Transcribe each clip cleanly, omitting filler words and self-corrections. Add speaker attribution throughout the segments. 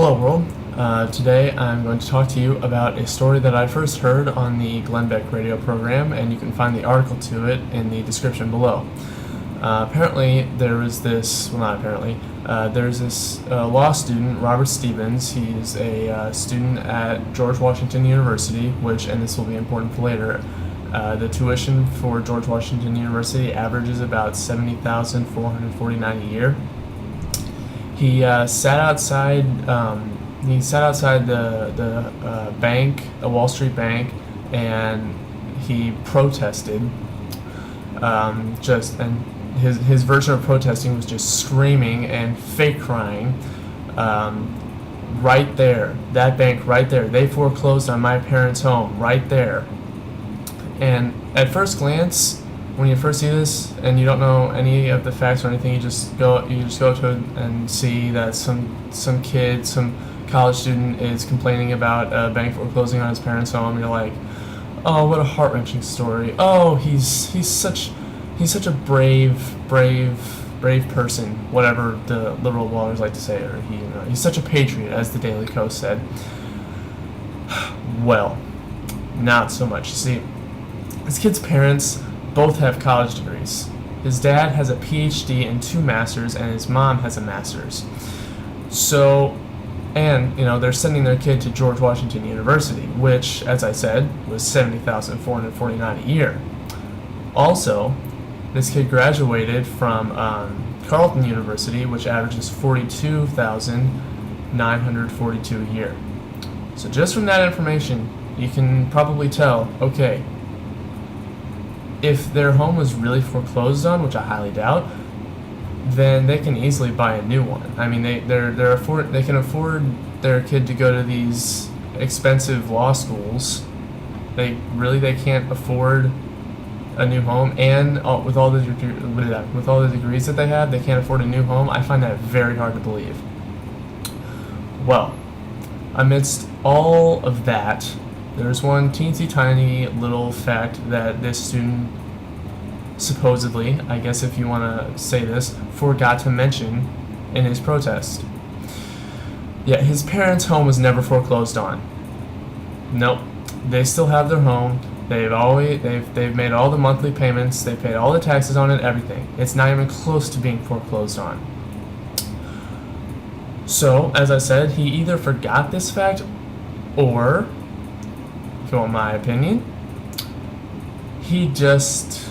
Speaker 1: Hello world. Today I'm going to talk to you about a story that I first heard on the Glenn Beck radio program, and you can find the article to it in the description below. Apparently there was this, well not apparently, there's this law student, Robert Stevens. He's a student at George Washington University, which, and this will be important for later, the tuition for George Washington University averages about $70,449 a year. He sat outside. He sat outside the bank, a Wall Street bank, and he protested. And his version of protesting was just screaming and fake crying. Right there, that bank right there. They foreclosed on my parents' home right there. And at first glance, when you first see this and you don't know any of the facts or anything, you just go to it and see that some kid, some college student is complaining about a bank foreclosing on his parents' home. You're like, oh, what a heart-wrenching story. Oh, he's such a brave person, whatever the liberal bloggers like to say, or he's such a patriot, as the Daily Kos said. Well, not so much. You see, this kid's parents both have college degrees. His dad has a PhD and 2 masters, and his mom has a master's. So, and they're sending their kid to George Washington University, which, as I said, was $70,449 a year. Also, this kid graduated from Carleton University, which averages $42,942 a year. So just from that information, you can probably tell, okay, if their home was really foreclosed on, which I highly doubt, then they can easily buy a new one. I mean, they can afford their kid to go to these expensive law schools. They can't afford a new home, and with all the degrees that they have, they can't afford a new home. I find that very hard to believe. Well, amidst all of that, there's one teensy tiny little fact that this student supposedly, I guess if you want to say this, forgot to mention in his protest. Yeah, his parents' home was never foreclosed on. Nope, they still have their home. They've made all the monthly payments. They paid all the taxes on it. Everything. It's not even close to being foreclosed on. So, as I said, he either forgot this fact, or, if you want my opinion, it just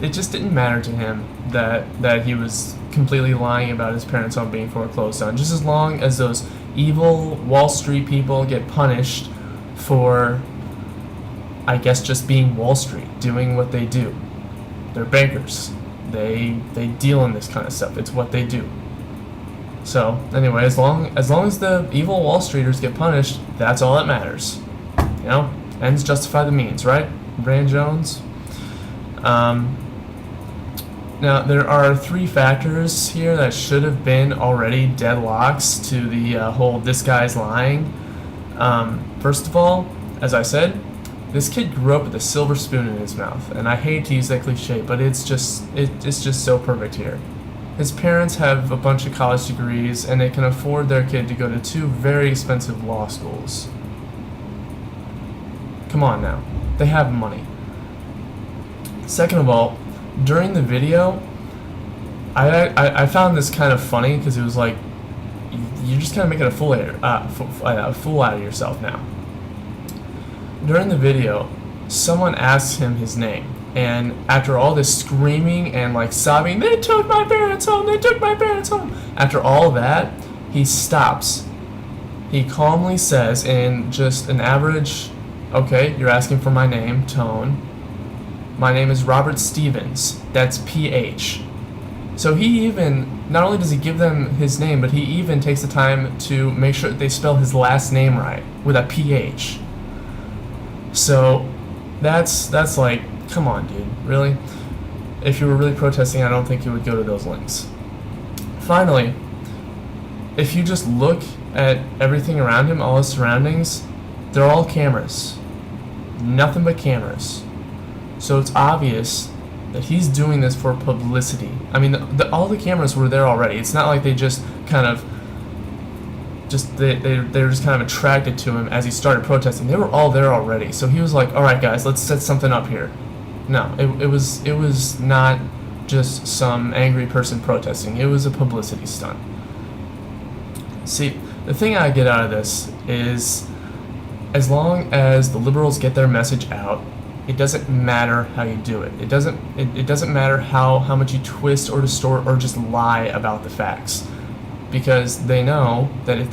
Speaker 1: didn't matter to him that he was completely lying about his parents' home being foreclosed on. Just as long as those evil Wall Street people get punished for, I guess, just being Wall Street, doing what they do. They're bankers. They deal in this kind of stuff. It's what they do. So, anyway, as long as the evil Wall Streeters get punished, that's all that matters. Ends justify the means, right? Brand Jones. Now, there are 3 factors here that should have been already deadlocks to the whole "this guy's lying." First of all, as I said, this kid grew up with a silver spoon in his mouth, and I hate to use that cliche, but it's just so perfect here. His parents have a bunch of college degrees, and they can afford their kid to go to 2 very expensive law schools. Come on now, they have money. Second of all, during the video, I found this kind of funny, because it was like, you're just kind of making a fool out of yourself now. During the video, someone asks him his name, and after all this screaming and sobbing, "They took my parents home, they took my parents home," after all that, he stops. He calmly says, in just an average, "Okay, you're asking for my name," tone, "My name is Robert Stevens." That's PH. So he even, not only does he give them his name, but he even takes the time to make sure that they spell his last name right, with a PH. So, that's like, come on, dude, really? If you were really protesting, I don't think you would go to those links. Finally, if you just look at everything around him, all his surroundings, they're all cameras. Nothing but cameras. So it's obvious that he's doing this for publicity. I mean, all the cameras were there already. It's not like they just kind of they were just kind of attracted to him as he started protesting. They were all there already, so he was like, all right guys, let's set something up here. No, it was not just some angry person protesting. It was a publicity stunt. See, the thing I get out of this is, as long as the liberals get their message out, it doesn't matter how you do it. It doesn't matter how much you twist or distort or just lie about the facts, because they know that if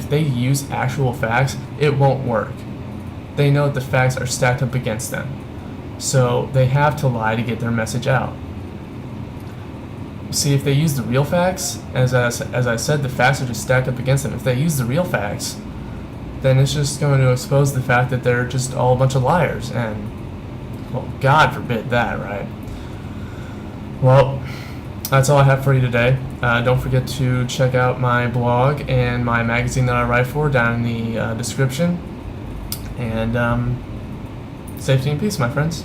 Speaker 1: they use actual facts, it won't work. They know that the facts are stacked up against them, so they have to lie to get their message out. See, if they use the real facts, as I said, the facts are just stacked up against them. If they use the real facts, then it's just going to expose the fact that they're just all a bunch of liars, and, well, God forbid that, right? Well, that's all I have for you today. Don't forget to check out my blog and my magazine that I write for down in the description. And safety and peace, my friends.